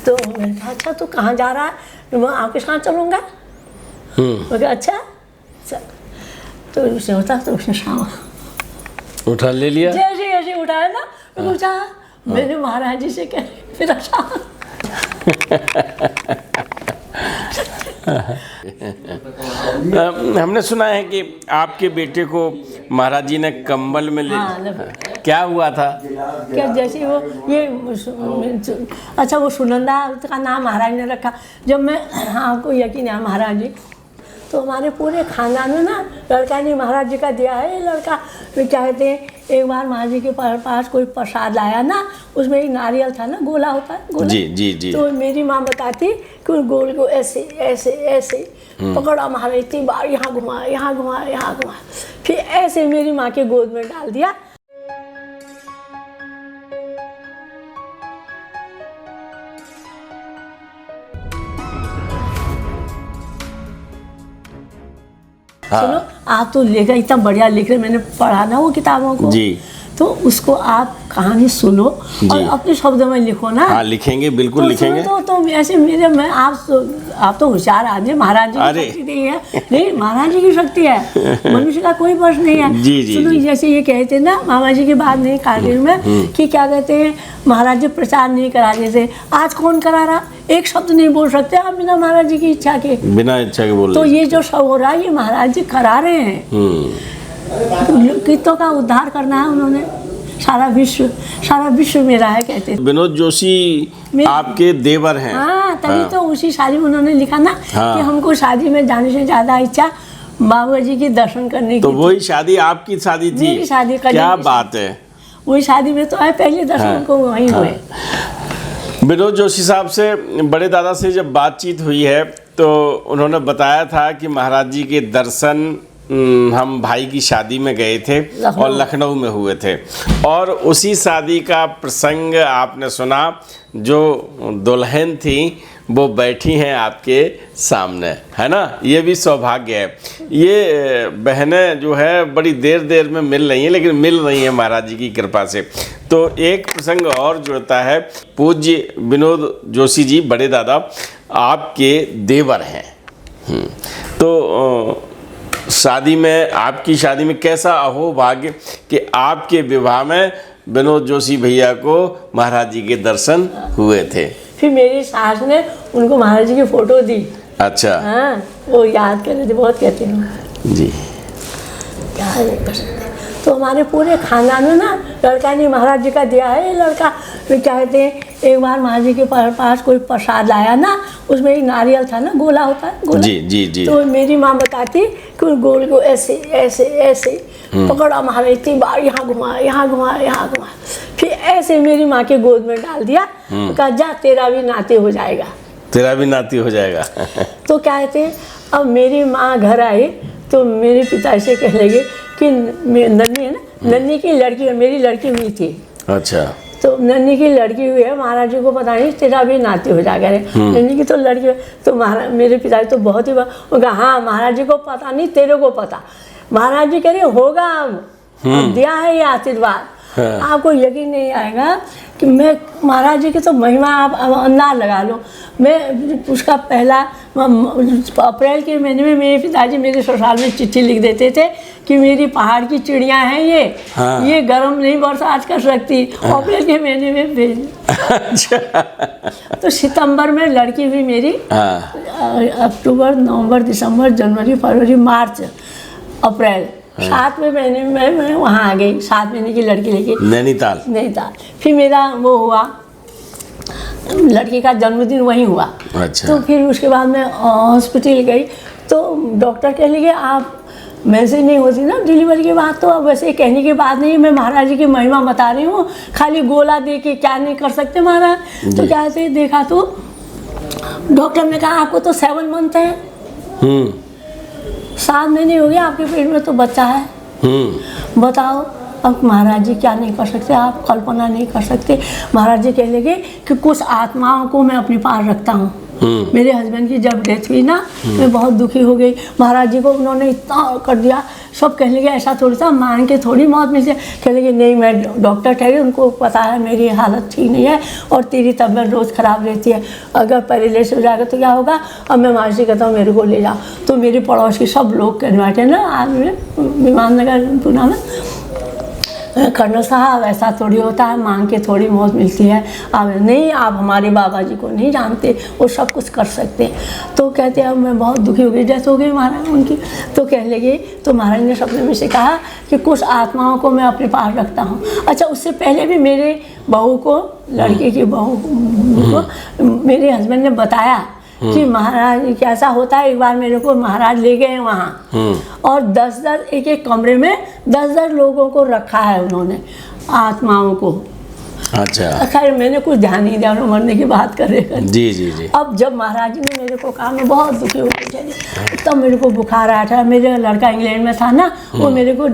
तो मैंने कहा अच्छा तू कहाँ जा रहा है? तो मैं आपके साथ चलूँगा। मैं कहा अच्छा चल। तो उसने होता तो उसने शाम उठा ले लिया। जैसे जैसे उठाया ना मैं पूछा मैंने महाराज जी से कह फिर अच्छा हमने सुना है कि आपके बेटे को महाराज जी ने कंबल में ले क्या हुआ था? क्या जैसे वो ये अच्छा वो सुनंदा का नाम महाराज ने रखा। जब मैं आपको यकीन है महाराज जी तो हमारे पूरे खानदान में ना लड़का नहीं महाराज जी का दिया है। ये लड़का क्या कहते हैं एक बार महाराज जी के पास कोई प्रसाद लाया ना उसमें एक नारियल था ना गोला होता है गोला। जी जी जी। तो मेरी माँ बताती कि उस गोल को ऐसे ऐसे ऐसे पकड़ा महाराज इतनी बार यहाँ घुमाया यहाँ घुमाया यहाँ घुमाया फिर ऐसे मेरी माँ के गोद में डाल दिया। सुनो आप तो लेकर इतना बढ़िया लिख रहे मैंने पढ़ा ना वो किताबों को जी। तो उसको आप कहानी सुनो और अपने शब्दों में लिखो ना। हाँ लिखेंगे बिल्कुल तो लिखेंगे। तो ऐसे मेरे मैं आप तो होशियार आदमी महाराज जी की शक्ति नहीं है। नहीं महाराज जी की शक्ति है मनुष्य का कोई प्रश्न नहीं है। जी जी सुनो जी। जैसे ये कहते हैं ना मामा जी की बात नहीं कारगिल में कि क्या कहते हैं महाराज जी प्रचार नहीं कराने से आज कौन करा रहा एक शब्द नहीं बोल सकते आप बिना महाराज जी की इच्छा के बिना इच्छा के बोल। तो ये जो सब हो रहा है ये महाराज जी करा रहे हैं। कितों का उद्धार करना है उन्होंने सारा विश्व मेरा है कहते हैं। विनोद जोशी आपके देवर हैं। हाँ तभी तो उसी शादी में उन्होंने लिखा ना कि हमको शादी में जाने से ज्यादा इच्छा बाबा जी की दर्शन करने की। तो वही शादी आपकी शादी थी? मेरी शादी क्या बात है। वही शादी में तो आए पहले दर्शन उनको वहीं हुए। विनोद जोशी साहब से बड़े दादा से जब बातचीत हुई है तो उन्होंने बताया था कि महाराज जी के दर्शन हम भाई की शादी में गए थे और लखनऊ में हुए थे और उसी शादी का प्रसंग आपने सुना। जो दुल्हन थी वो बैठी हैं आपके सामने है ना। ये भी सौभाग्य है। ये बहनें जो है बड़ी देर में मिल रही हैं लेकिन मिल रही हैं महाराज जी की कृपा से। तो एक प्रसंग और जुड़ता है। पूज्य विनोद जोशी जी बड़े दादा आपके देवर हैं। तो शादी में आपकी शादी में कैसा अहोभाग्य कि आपके विवाह में विनोद जोशी भैया को महाराज जी के दर्शन हुए थे। फिर मेरी सास ने उनको महाराज जी की फोटो दी। अच्छा हाँ वो याद कर रहे थे बहुत कहते हैं जी। क्या नहीं कर सकते। तो हमारे पूरे खानदान में ना लड़का नहीं महाराज जी का दिया है। ये लड़का क्या कहते हैं एक बार महाराज जी के पास कोई प्रसाद लाया ना उसमें एक नारियल था ना गोला होता है गोला। जी जी जी। तो मेरी माँ बताती कि उस गोल को ऐसे ऐसे ऐसे पकड़ा महाराज इतनी बार यहाँ घुमाया यहाँ घुमाया यहाँ घुमाया फिर ऐसे मेरी माँ के गोद में डाल दिया। कहा जा तेरा भी नाते हो जाएगा। तेरा भी नाती हो जाएगा। तो क्या कहते हैं अब मेरी माँ घर आई तो मेरे पिता से कहने लगे कि नन्नी है ना नन्नी की लड़की मेरी लड़की हुई थी। अच्छा तो नन्नी की लड़की हुई है महाराज जी को पता नहीं तेरा भी नाती हो जाएगा। नन्नी की तो लड़की तो महाराज मेरे पिताजी तो बहुत ही उनका हाँ महाराज जी को पता नहीं तेरे को पता। महाराज जी कह रहे होगा अब दिया है ये आशीर्वाद। आपको यकीन नहीं आएगा कि मैं महाराज जी की तो महिमा आप अंदाज लगा लो। मैं उसका पहला अप्रैल के महीने में मेरे पिताजी मेरे ससुराल में चिट्ठी लिख देते थे कि मेरी पहाड़ की चिड़िया हैं ये गर्म नहीं बरसात कर सकती। अप्रैल के महीने में भेज। अच्छा तो सितंबर में लड़की हुई मेरी। अक्टूबर नवंबर दिसंबर जनवरी फरवरी मार्च अप्रैल 7वें महीने में मैं वहाँ आ गई। 7 महीने की लड़की लेके नैनीताल। फिर मेरा वो हुआ लड़की का जन्मदिन वहीं हुआ। अच्छा। तो फिर उसके बाद मैं हॉस्पिटल गई तो डॉक्टर कह लगे आप वैसे नहीं होती ना डिलीवरी के बाद। तो अब वैसे कहने की बात नहीं मैं महाराज जी की महिमा बता रही हूँ। खाली गोला दे के क्या नहीं कर सकते महाराज। तो क्या से देखा तो डॉक्टर ने कहा आपको तो 7 मंथ है 7 महीने हो गए आपके पेट में तो बच्चा है। बताओ अब महाराज जी क्या नहीं कर सकते आप कल्पना नहीं कर सकते। महाराज जी कह लगे कि कुछ आत्माओं को मैं अपने पास रखता हूँ मेरे हस्बैंड की जब डेथ हुई ना, मैं बहुत दुखी हो गई। महाराज जी को उन्होंने इतना कर दिया, सब कहने लगे ऐसा थोड़ी था, मांग के थोड़ी मौत मिलती है। कहने लगे नहीं, मैं डॉक्टर ठहरे, उनको पता है मेरी हालत ठीक नहीं है और तेरी तबीयत रोज़ ख़राब रहती है, अगर पैरालिसिस हो जाएगा तो क्या होगा। अब मैं महाराज जी कहता हूँ मेरे को ले जाओ। तो मेरे पड़ोस की सब लोग कहने बैठे ना, आज विमान नगर पूना में, कर्नल साहब ऐसा थोड़ी होता है, मांग के थोड़ी मौत मिलती है। आप नहीं, आप हमारे बाबा जी को नहीं जानते, वो सब कुछ कर सकते हैं। तो कहते हैं अब मैं बहुत दुखी हो गई, डेथ हो गई महाराज उनकी। तो कहने लगे, तो महाराज ने सपने में से कहा कि कुछ आत्माओं को मैं अपने पास रखता हूँ। अच्छा, उससे पहले भी मेरे बहू को, लड़के की बहू को मेरे हस्बैंड ने बताया कि महाराज कैसा होता है। एक बार मेरे को महाराज ले गए वहाँ और 10-10 एक कमरे में 10-10 लोगों को रखा है उन्होंने, आत्माओं को। अच्छा, खैर मैंने कुछ ध्यान नहीं दिया, मरने की बात कर रहे हैं। जी जी जी। अब जब महाराज जी ने मेरे को कहा, मैं बहुत दुखी हो गई थी, तब मेरे को बुखार आया था। मेरा लड़का इंग्लैंड में था ना, वो मेरे को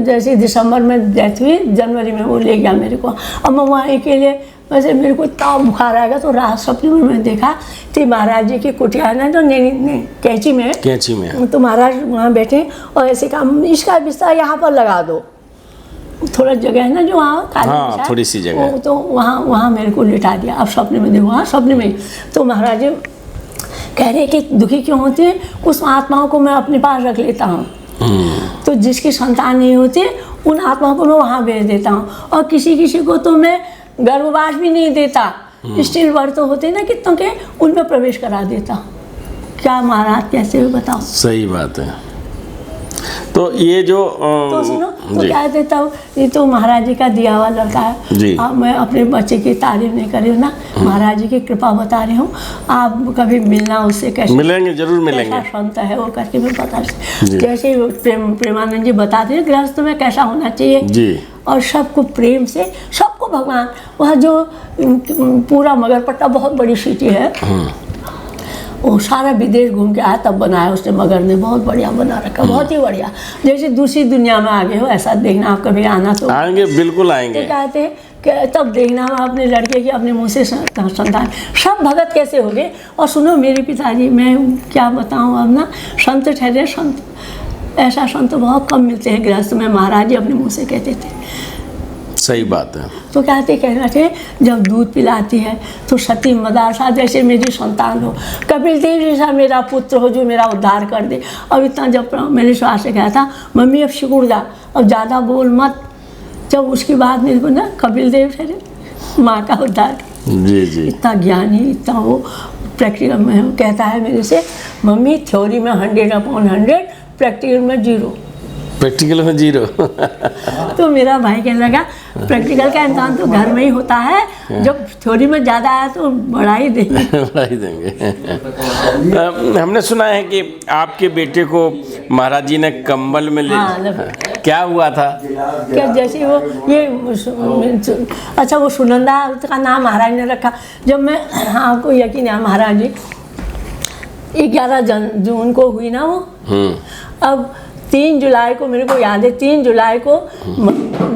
जैसे दिसंबर में डेथ हुई, जनवरी में वो ले गया मेरे को। अब मैं वहाँ अकेले, वैसे मेरे को इतना बुखार आएगा, तो रात सपने में मैंने देखा कि महाराज जी की कुटिया है ना, जो कैंची में, तो महाराज वहाँ बैठे और ऐसे काम, इसका बिस्तर यहाँ पर लगा दो, थोड़ा जगह है ना जो वहाँ खाली, हाँ, थोड़ी सी जगह, तो वहाँ मेरे को लिटा दिया। अब सपने में देखो, हाँ सपने में। तो महाराज जी कह रहे कि दुखी क्यों होती है, उस आत्माओं को मैं अपने पास रख लेता हूँ। तो जिसकी संतान नहीं होती, उन आत्माओं को मैं वहाँ भेज देता हूँ। और किसी को तो मैं गर्भवास भी नहीं देता, स्टिल बर्थ तो होते ना कितनों के, उनमें प्रवेश करा देता हूँ। क्या महाराज कैसे बताओ। सही बात है। तो ये जो तो सुनो, तो क्या देता हूँ, ये तो महाराज जी का दिया हुआ लड़का है। अब मैं अपने बच्चे की तारीफ नहीं कर रही हूँ ना, महाराज जी की कृपा बता रही हूँ। आप कभी मिलना उससे, कैसे मिलेंगे, जरूर मिलेंगे, कैसा संत है वो करके मैं बता रही। जैसे प्रेमानंद जी बताते हैं गृहस्थ में कैसा होना चाहिए जी, और सबको प्रेम से, सबको भगवान, वह जो पूरा मगरपट्टा बहुत बड़ी सिटी है, वो सारा विदेश घूम के आया तब बनाया उसने, मगर ने बहुत बढ़िया बना रखा, बहुत ही बढ़िया। जैसे दूसरी दुनिया में आगे हो, ऐसा देखना। आप कभी आना तो आएंगे, बिल्कुल आएंगे। तो कहते हैं कि तब देखना अपने लड़के की अपने मुँह से संतान, सब भगत कैसे हो गए। और सुनो मेरे पिताजी, मैं क्या बताऊँ अब ना, संत ठहरे संत, ऐसा संत बहुत कम मिलते हैं गृहस्थ में। महाराज जी अपने मुँह से कहते थे। सही बात है। तो कहना थे, जब दूध पिलाती है तो सती मदारसा जैसे मेरी संतान हो, कपिल देव जैसा मेरा पुत्र हो जो मेरा उद्धार कर दे। अब इतना जब मैंने श्वास से कहा था, मम्मी अब सिकुड़ जा, अब ज़्यादा बोल मत। जब उसके बाद मेरे को ना कपिल देव ठहरे, माँ का उद्धार। जी जी। इतना ज्ञानी, इतना वो प्रैक्टिकल में कहता है मेरे से, मम्मी थ्योरी में 100/100, प्रैक्टिकल में 0। प्रैक्टिकल में 0। तो मेरा भाई कहने लगा, प्रैक्टिकल का इम्तहान तो घर में ही होता है, जब थ्योरी में ज़्यादा आया तो बढ़ा ही देंगे। बढ़ा ही देंगे। हमने सुना है कि आपके बेटे को महाराज जी ने कंबल में ले, क्या हुआ था? क्या जैसे वो ये, अच्छा वो सुनंदा का नाम महाराज ने रखा। जब मैं, आपको यकीन है महाराज जी 11 जून को हुई ना वो, अब 3 जुलाई को मेरे को याद है, 3 जुलाई को,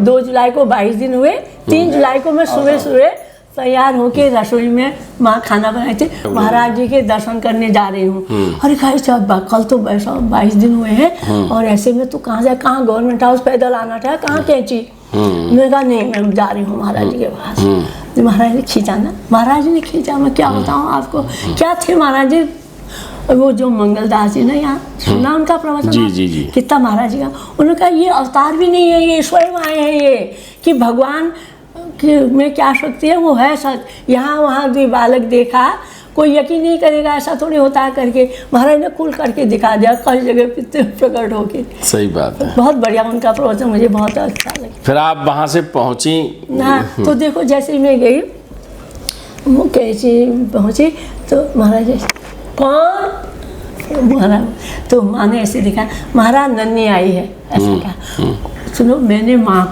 2 जुलाई को 22 दिन हुए, 3 जुलाई को मैं सुबह तैयार होके रसोई में माँ खाना बनाए थे, महाराज जी के दर्शन करने जा रही हूँ। अरे भाई साहब, कल तो 22 दिन हुए हैं और ऐसे में तो कहाँ जाए, कहाँ गवर्नमेंट हाउस पैदल आना था, कहाँ कैंची। मैंने कहा नहीं, मैं जा रही हूँ महाराज जी के पास। महाराज ने खींचा ना, महाराज ने खींचा, मैं क्या बताऊँ आपको क्या थे महाराज जी। वो जो मंगलदास जी ने यहाँ सुना उनका प्रवचन, जी कितना महाराज जी का, उन्होंने कहा ये अवतार भी नहीं है, ये स्वयं आए हैं, ये कि भगवान में क्या शक्ति है, वो है सच। यहाँ वहाँ भी बालक देखा, कोई यकीन नहीं करेगा, ऐसा थोड़ी होता है करके महाराज ने खुल करके दिखा दिया, कई जगह प्रकट होके। सही बात है, बहुत बढ़िया उनका प्रवचन, मुझे बहुत अच्छा लगा। फिर आप वहाँ से पहुँची ना, तो देखो जैसे मैं गई, वो कैसे पहुँची तो महाराज कौन, महाराज, तो माँ ने ऐसे देखा, महाराज नन्ही आई है, ऐसा कहा। सुनो, मैंने माँ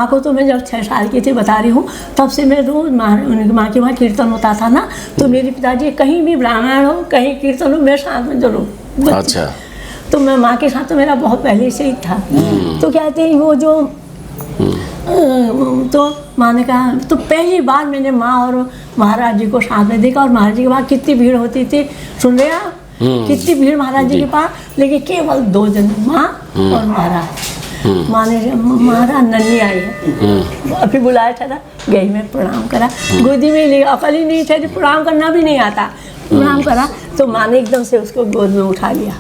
को तो मैं जब 6 साल की थी बता रही हूँ, तब से मैं रोज़ उनकी माँ के वहाँ कीर्तन होता था ना, तो मेरे पिताजी कहीं भी ब्राह्मण हो, कहीं कीर्तन हो, मेरे साथ में जरूर। अच्छा। तो मैं माँ के साथ तो मेरा बहुत पहले से ही था। तो कहते हैं वो जो तो माँ ने कहा, तो पहली बार मैंने माँ और महाराज जी को साथ में देखा, और महाराज जी के पास कितनी भीड़ होती थी, सुन रहे आप, कितनी भीड़ महाराज जी के पास, लेकिन केवल 2 जन, माँ और महाराज। माँ ने, महाराज नन्ही आई है, अभी बुलाया था ना, गई मैं प्रणाम करा, गोदी में ले, अकल ही नहीं थे, प्रणाम करना भी नहीं आता, प्रणाम करा, तो माँ ने एकदम से उसको गोद में उठा लिया,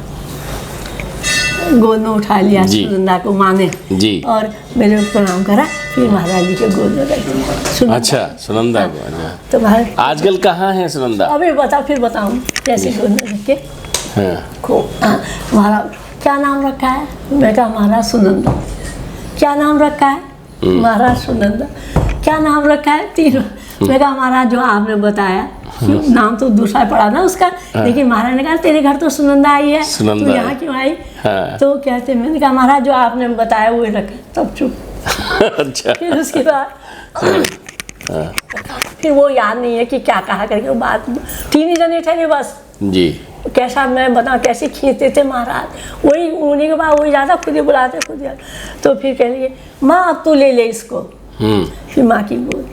गोद में उठा लिया सुनंदा को माँ ने जी, और मेरे प्रणाम करा, फिर महाराज जी के गोद में रख दिया। अच्छा, सुनंदा को। अच्छा, तो आजकल कहाँ है सुनंदा? अभी बता, फिर बताऊँ कैसे गोद में रख के। महाराज क्या नाम रखा है? मैं कहा महाराज सुनंदा। क्या नाम रखा है? महाराज सुनंदा। क्या नाम रखा है? 3। मैं कहा महाराज जो आपने बताया, नाम तो दूसरा पड़ा ना उसका, लेकिन महाराज ने कहा तेरे घर तो सुनंदा आई है, तू यहाँ क्यों आई? तो कहते, मैंने कहा महाराज जो आपने बताया वो रखा, तब चुप। अच्छा। फिर उसके बाद फिर वो याद नहीं है कि क्या कहा करके, वो बात 3 ही जने थे बस जी। कैसा मैं बताऊँ कैसे खींचते थे महाराज, वही उन्हीं के बाद वही ज़्यादा खुद ही बुलाते, खुद ही। तो फिर कह लिए माँ अब तू ले ले इसको, फिर माँ की बोल,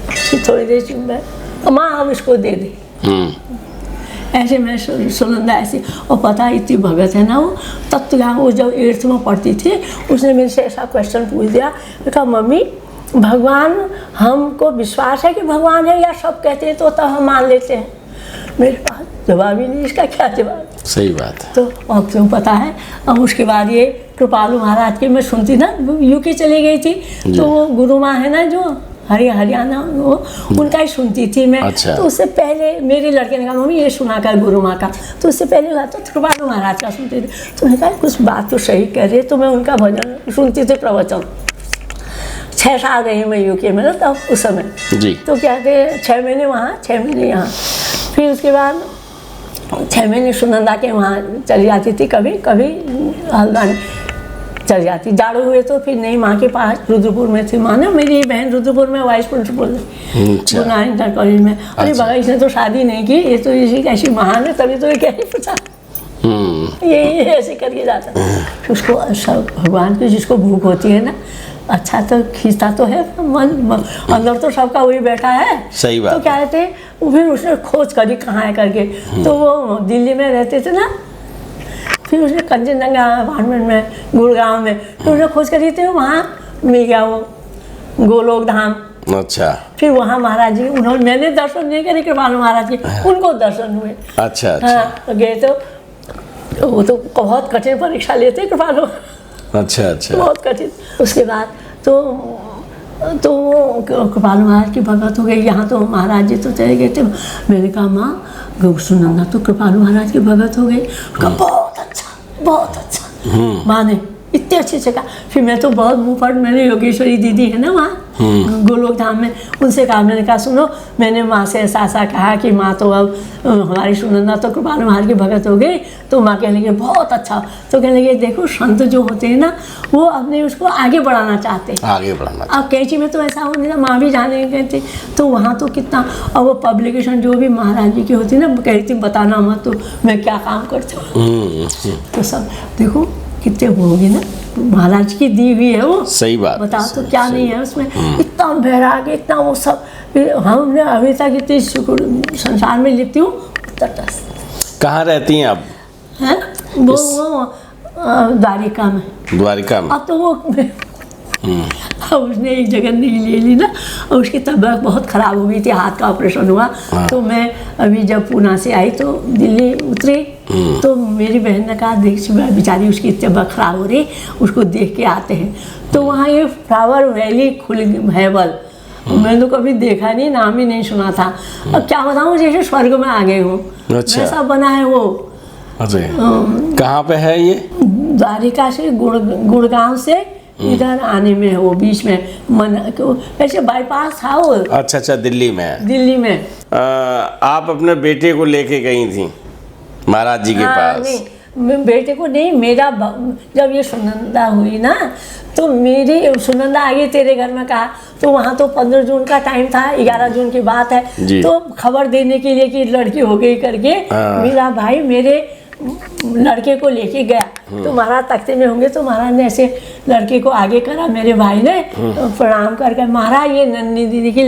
फिर थोड़ी देर चुप है, माँ अब इसको दे दे। ऐसे मैं सुनंदा ऐसी, और पता इतनी भगत है ना वो, तब तो यहाँ वो जब 8th में पढ़ती थी, उसने मेरे से ऐसा क्वेश्चन पूछ दिया, कहा मम्मी भगवान, हमको विश्वास है कि भगवान है, या सब कहते हैं तो तब हम मान लेते हैं? मेरे पास जवाब ही नहीं, इसका क्या जवाब? सही बात है। तो अब क्यों पता है। अब उसके बाद ये कृपालु महाराज की मैं सुनती ना, यूके चली गई थी, तो वो गुरु माँ है ना जो हरियाणा, वो उनका ही सुनती थी मैं। अच्छा। तो उससे पहले मेरे लड़के ने कहा मम्मी ये सुना कर गुरु माँ का, तो उससे पहले हुआ तो कृपालु महाराज का सुनती थी। तो मैंने कहा कुछ बात तो सही कह रहे, तो मैं उनका भजन सुनती थी, प्रवचन। 6 साल रही मैं यूके में ना तब उस समय जी। तो क्या कहते 6 महीने वहाँ, 6 महीने यहाँ, फिर उसके बाद 6 महीने सुनंदा के वहाँ चली जाती थी, कभी कभी हल्द्वानी चल जाती, जाड़े हुए तो फिर नहीं माँ के पास रुद्रपुर में थी माँ ना, मेरी बहन रुद्रपुर में वाइस प्रिंसिपल गुरु इंटर कॉलेज में। अरे बगा इसने तो शादी नहीं की, ये तो इसी कैसी महान है, तभी तो ये क्या ही पूछा, ये ऐसे करके जाता। फिर उसको सब भगवान की जिसको भूख होती है ना, अच्छा तो खींचता तो है मन, अंदर तो सबका वही बैठा है। सही बात। तो क्या कहते वो फिर उसने खोज करी कहाँ है करके, तो वो दिल्ली में रहते थे ना, फिर उसने कंचनजंगा अपार्टमेंट में गुड़गांव में, फिर उसने खोज करी थी, वहाँ मिल गया वो गोलोक धाम। अच्छा। फिर वहाँ महाराज जी, उन्होंने, मैंने दर्शन नहीं करे कृपालु महाराज के, उनको दर्शन हुए। अच्छा अच्छा। हाँ गए तो वो तो बहुत कठिन परीक्षा लेते कृपालु। अच्छा अच्छा। बहुत कठिन। उसके बाद तो वो कृपालु महाराज की भगत हो गई। यहाँ तो महाराज जी तो चले गए थे। मैंने कहा माँ सुनंदा तो कृपालु महाराज की भगत हो गई। बहुत अच्छा, बहुत अच्छा। माँ ने इतने अच्छे से कहा। फिर मैं तो बहुत मुँह फट, मैंने योगेश्वरी दीदी है ना वहाँ गोलोक धाम में, उनसे कहा, मैंने कहा सुनो, मैंने माँ से ऐसा ऐसा कहा कि माँ तो अब हमारी सुनंदा तो कृपालु महाराज की भगत हो गई। तो माँ कहने लगी बहुत अच्छा। तो कहने लगे देखो संत जो होते हैं ना, वो अपने उसको आगे बढ़ाना चाहते हैं, आगे बढ़ाना। अब कैंची में तो ऐसा हो नहीं था, माँ भी जाने गए थे तो वहाँ तो कितना, और वो पब्लिकेशन जो भी महाराज जी की होती है ना, कहती बताना मत तो मैं क्या काम करती हूँ। तो सब देखो कितने होंगे ना, महाराज की दी हुई है वो। सही बात। बताओ तो क्या नहीं है उसमें, इतना बैराग, इतना वो सब। हमने अभी तक इतनी संसार में लिखती हूँ तटस्थ। कहाँ रहती हैं आप? हैं वो द्वारिका में। द्वारिका में। अब तो वो अब उसने एक जगह नहीं ले ली ना, और उसकी तबीयत बहुत ख़राब हो गई थी, हाथ का ऑपरेशन हुआ। तो मैं अभी जब पूना से आई तो दिल्ली उतरी, तो मेरी बहन ने कहा देख बेचारी उसकी तबीयत ख़राब हो रही, उसको देख के आते हैं। तो वहाँ ये फ्लावर वैली खुल है बल, मैंने तो कभी देखा नहीं, नाम ही नहीं सुना था। अब क्या बताऊँ, जैसे स्वर्ग में आ गए हूँ। अच्छा। वैसा बना है वो। अच्छा। कहाँ पे है ये? द्वारिका से गुड़गांव से इधर आने में है वो, बीच में ऐसे बाईपास था वो। अच्छा अच्छा। दिल्ली में? दिल्ली में। आप अपने बेटे को लेके गई थी महाराज जी के पास? नहीं, बेटे को नहीं, मेरा जब ये सुनंदा हुई ना, तो मेरी सुनंदा आ गई तेरे घर में कहा, तो वहाँ तो 15 जून का टाइम था, 11 जून की बात है। तो खबर देने के लिए कि लड़की हो गई करके मेरा भाई मेरे लड़के को लेके गया तो महाराज तख्ते में होंगे, तो महाराज ने ऐसे लड़के को आगे करा, मेरे भाई ने प्रणाम करके, महाराज ये नन्ही दीदी की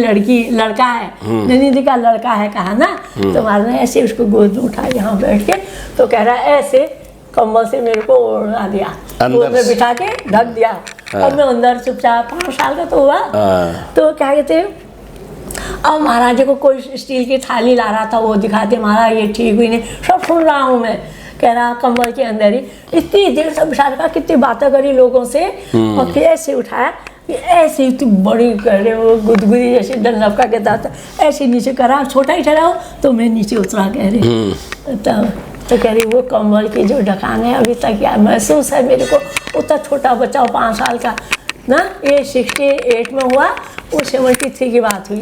लड़का है, नन्ही दीदी का लड़का है कहा ना। तो महाराज ने ऐसे उसको गोद में उठाया यहाँ बैठ के, तो कह रहा है ऐसे कंबल से मेरे को ओढ़ा दिया, गोद में बिठा के ढक दिया। अब मैं अंदर चुपचाप, 5 साल का तो हुआ। तो क्या कहते हैं, अब महाराज जी को कोई स्टील की थाली ला रहा था, वो दिखाते, महाराज ये ठीक हुई नहीं, सब सुन रहा हूँ मैं। कह रहा कंबल के अंदर ही इतनी देर से बिचार का कितनी बातें करी लोगों से, और फिर ऐसे उठाया, ऐसे इतनी बड़ी कर रहे वो गुदगुदी जैसे डल्लफ का कहता था, ऐसे नीचे करा, छोटा ही ठहरा हो तो मैं नीचे उतरा, कह रही तब तो कह रही वो कंबल की जो ढकान है अभी तक यार महसूस है मेरे को। उतना छोटा बच्चा 5 साल का ना, ये 68 में हुआ, वो 73 की बात हुई।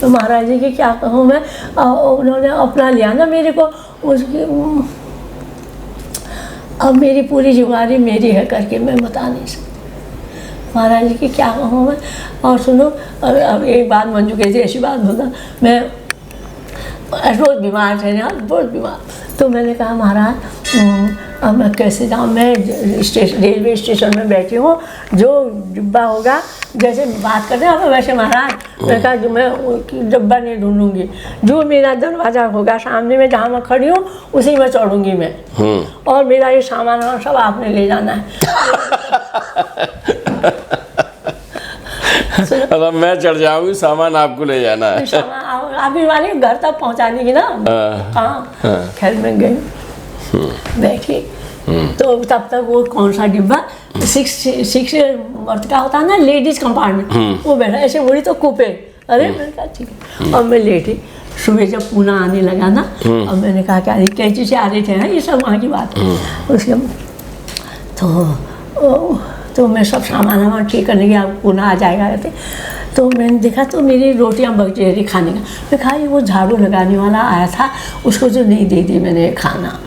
तो महाराज जी की क्या कहूँ मैं, उन्होंने अपना लिया ना मेरे को, उसकी अब मेरी पूरी जिम्मेदारी मेरी है करके मैं बता नहीं सकती महाराज जी की क्या कहूँ मैं। और सुनो, अब एक बात मंजू कहती ऐसी बात बोला, मैं रोज़ बीमार थे ना, बहुत बीमार। तो मैंने कहा महाराज अब मैं कैसे जाऊँ, मैं रेलवे स्टेशन में बैठी हूँ, जो डिब्बा होगा जैसे बात करते हैं वैसे महाराज, मैंने कहा कि मैं डिब्बा नहीं ढूंढूंगी, जो मेरा दरवाज़ा होगा सामने में जहाँ मैं खड़ी हूँ उसी में चढ़ूँगी मैं, और मेरा ये सामान सब आपने ले जाना है। अब मैं चढ़ जाऊंगी, सामान आपको ले जाना है। सामान अभी वाले घर तक पहुँचाने की ना, कहाँ खैर में गई बैठी। तो तब तक वो कौन सा डिब्बा 6 बर्थ का होता है ना, लेडीज कंपार्टमेंट, वो बैठा ऐसे मुड़ी तो कूपे। अरे मैंने कहा ठीक है, और मैं लेटी। सुबह जब पूना आने लगा ना, अब मैंने कहा क्या कैंची से आ रहे थे ना, ये सब वहाँ की बात। उसके तो मैं सब सामान ठीक करने गया, पूना आ जाएगा कहते। तो मैंने देखा तो मेरी रोटियां बच रही खाने का। मैं कहा वो झाड़ू लगाने वाला आया था, उसको जो नहीं दे दी मैंने खाना।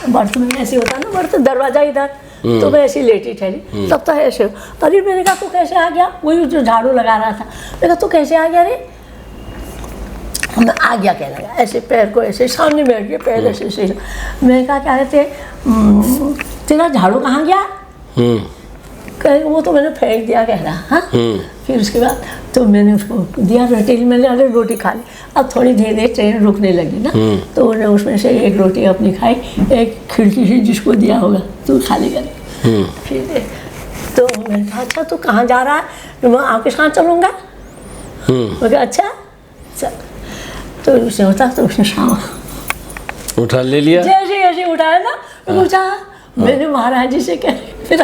बर्थ में ऐसे होता है ना, बर्थ दरवाजा इधर, तो मैं ऐसी लेटी ठहरी, तब तक ऐसे। अरे मैंने कहा तू कैसे आ गया, वही जो झाड़ू लगा रहा था। मैंने कहा तू कैसे आ गया रे, मैं आ गया कहने लगा, ऐसे पैर को ऐसे सामने बैठ गया, पैर ऐसे ऐसे। मैंने कहा क्या कहते तेरा झाड़ू कहाँ गया, वो तो मैंने फेंक दिया कह रहा। हाँ, फिर उसके बाद तो मैंने उसको दिया रोटी, मैंने अरे रोटी खा ली। अब थोड़ी देर ट्रेन रुकने लगी ना, तो उन्हें उसमें से एक रोटी अपनी खाई, एक खिड़की से जिसको दिया होगा तो खा लेगा। फिर तो मैंने कहा अच्छा तू कहाँ जा रहा है, तो मैं आपके साथ चलूँगा। मैं कहा अच्छा चल। तो उसने होता तो उसने सामान उठा ले लिया, जैसे जैसे उठाया ना, पूछा मैंने महाराज जी से कह फिर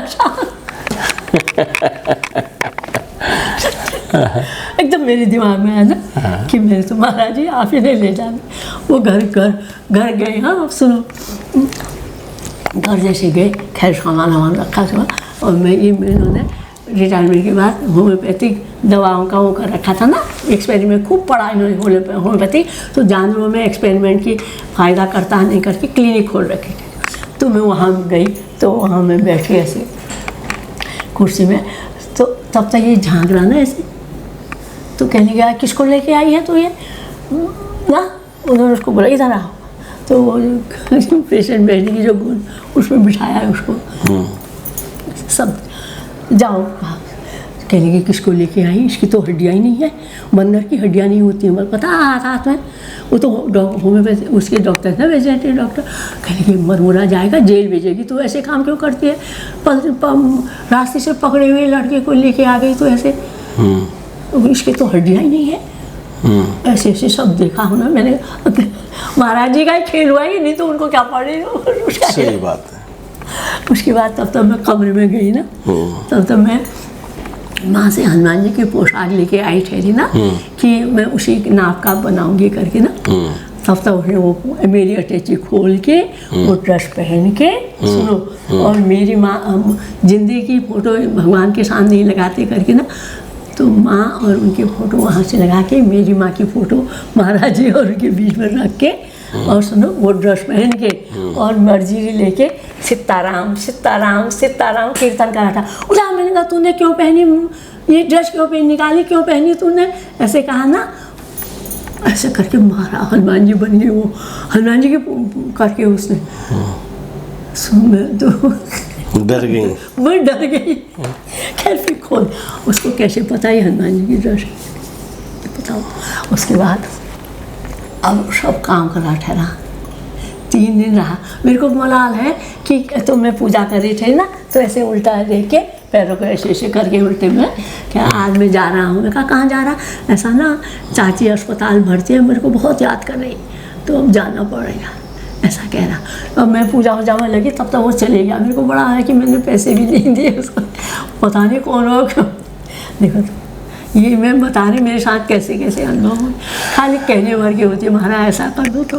एकदम मेरे दिमाग में आया ना कि मेरे तो महाराज जी आप ही नहीं ले जाने। वो घर गए। हाँ अब सुनो, घर जैसे गए, खैर सामान रखा था, और इन्होंने रिटायरमेंट के बाद होम्योपैथिक दवाओं का वो कर रखा था ना, एक्सपेरिमेंट खूब पढ़ा इन्होंने होम्योपैथिक। तो जानवरों में एक्सपेरिमेंट की फ़ायदा करता नहीं करके क्लिनिक खोल रखे थे। तो मैं वहाँ गई, तो वहाँ मैं बैठी ऐसे कुर्सी में, तो तब तक ये झांक रहा ना ऐसे। तो कहने गया किसको लेके आई है तो ये ना, उन्होंने उसको बोला इधर आओ। तो वो पेशेंट बैठने की जो उसमें बिठाया है उसको, सब जाओ। कहने लगे किसको लेके आई, इसकी तो हड्डियाँ ही नहीं है, बंदर की हड्डियाँ नहीं होती हैं, पता हाथ में। वो तो होम्योपैथी उसके डॉक्टर था, वेटरनरी डॉक्टर। कहने लगे मरमुरा जाएगा, जेल भेजेगी, तो ऐसे काम क्यों करती है, रास्ते से पकड़े हुए लड़के को लेके आ गई तो ऐसे, इसकी तो हड्डियाँ ही नहीं है। ऐसे ऐसे सब देखा उन्होंने। मैंने महाराज जी का ही खेल हुआ ही, नहीं तो उनको क्या पड़े। सही बात है। उसके बाद तब मैं कमरे में गई ना, तब मैं माँ से हनुमान जी की पोशाक लेके आई ठहरी ना, कि मैं उसी नाप का बनाऊंगी करके ना। तब तक उसने वो मेरी अटैची खोल के वो ड्रेस पहन के, सुनो, और मेरी माँ जिंदगी की फोटो भगवान के सामने ही लगाते करके ना, तो माँ और उनकी फ़ोटो वहाँ से लगा के मेरी माँ की फ़ोटो महाराज जी और उनके बीच में रख के, और सुनो वो ड्रेस पहन के और मर्जी लेके सीताराम सीताराम सीताराम कीर्तन करा था। उठा, मैंने कहा तूने क्यों पहनी ये ड्रेस, क्यों पहनी, निकाली क्यों पहनी तूने, ऐसे कहा ना। ऐसे करके मारा, हनुमान जी बन गए वो, हनुमान जी के करके उसने। मैं तो डर गई। मैं डर गई। खैर फिर खोल, उसको कैसे पता ही हनुमान जी की डर बताओ। उसके बाद अब सब काम करा ठहरा, 3 दिन रहा। मेरे को मलाल है कि तो मैं पूजा कर रही थी ना, तो ऐसे उल्टा देख के पैरों को ऐसे ऐसे करके उल्टे में क्या आज मैं जा रहा हूँ। मैं कहा कहाँ जा रहा? ऐसा ना चाची अस्पताल भर्ती है, मेरे को बहुत याद कर रही, तो अब जाना पड़ेगा, ऐसा कह रहा। अब मैं पूजा वूजा में लगी, तब तक वो चले गया। मेरे को बड़ा है कि मैंने पैसे भी नहीं दिए उसको, पता नहीं कौन हो क्यों। देखो तो ये मैं बता रही मेरे साथ कैसे कैसे अनुभव हुए, खाली कहने भर के होती है महाराज ऐसा कर दो। तो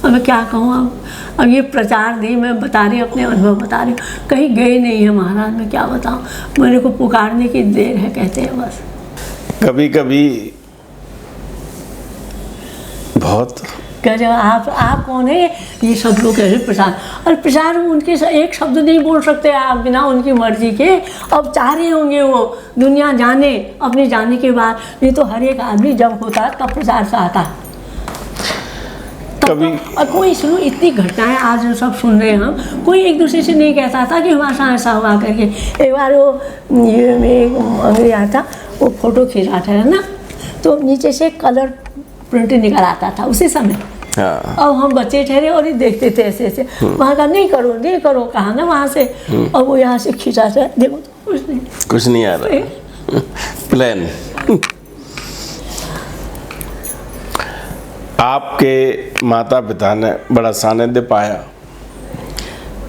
अब मैं क्या कहूँ, अब ये प्रचार नहीं, मैं बता रही अपने अनुभव बता रही हूँ। कहीं गए नहीं है महाराज, मैं क्या बताऊँ, मेरे को पुकारने की देर है कहते हैं बस। कभी कभी बहुत कह रहे आप कौन है, ये सब लोग कह रहे प्रचार, और प्रचार उनके एक शब्द नहीं बोल सकते आप बिना उनकी मर्जी के। अब चाह रहे होंगे वो दुनिया जाने, अपने जाने के बाद, नहीं तो हर एक आदमी जब होता है तब प्रचार चाहता है। कभी और कोई सुनो, इतनी घटनाएं आज जो सब सुन रहे हैं हम, कोई एक दूसरे से नहीं कहता था कि हमारे साथ ऐसा हुआ करके। एक बार वो ये अंग्रेज आया था, वो फोटो खींच रहा था ना, तो नीचे से कलर प्रिंट निकल आता था उसी समय। हाँ। अब हम बच्चे ठहरे और ये देखते थे ऐसे ऐसे, वहाँ का नहीं करो कहा ना वहाँ से, और वो यहाँ से खींचा था, देखो तो कुछ नहीं आ रहा प्लान। आपके माता पिता ने बड़ा सानिध्य पाया,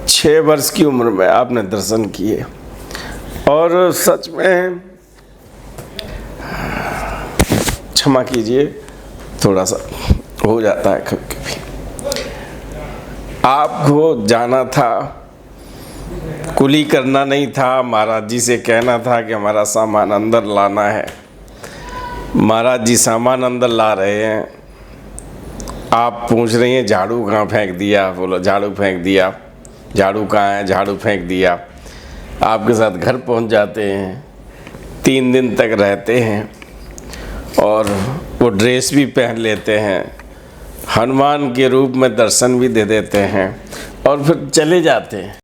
6 वर्ष की उम्र में आपने दर्शन किए, और सच में क्षमा कीजिए थोड़ा सा हो जाता है कभी कभी। आपको जाना था, कुली करना नहीं था, महाराज जी से कहना था कि हमारा सामान अंदर लाना है। महाराज जी सामान अंदर ला रहे हैं, आप पूछ रही हैं झाड़ू कहाँ फेंक दिया, बोलो झाड़ू फेंक दिया, झाड़ू कहाँ है, झाड़ू फेंक दिया। आपके साथ घर पहुंच जाते हैं, 3 दिन तक रहते हैं, और वो ड्रेस भी पहन लेते हैं, हनुमान के रूप में दर्शन भी दे देते हैं, और फिर चले जाते हैं।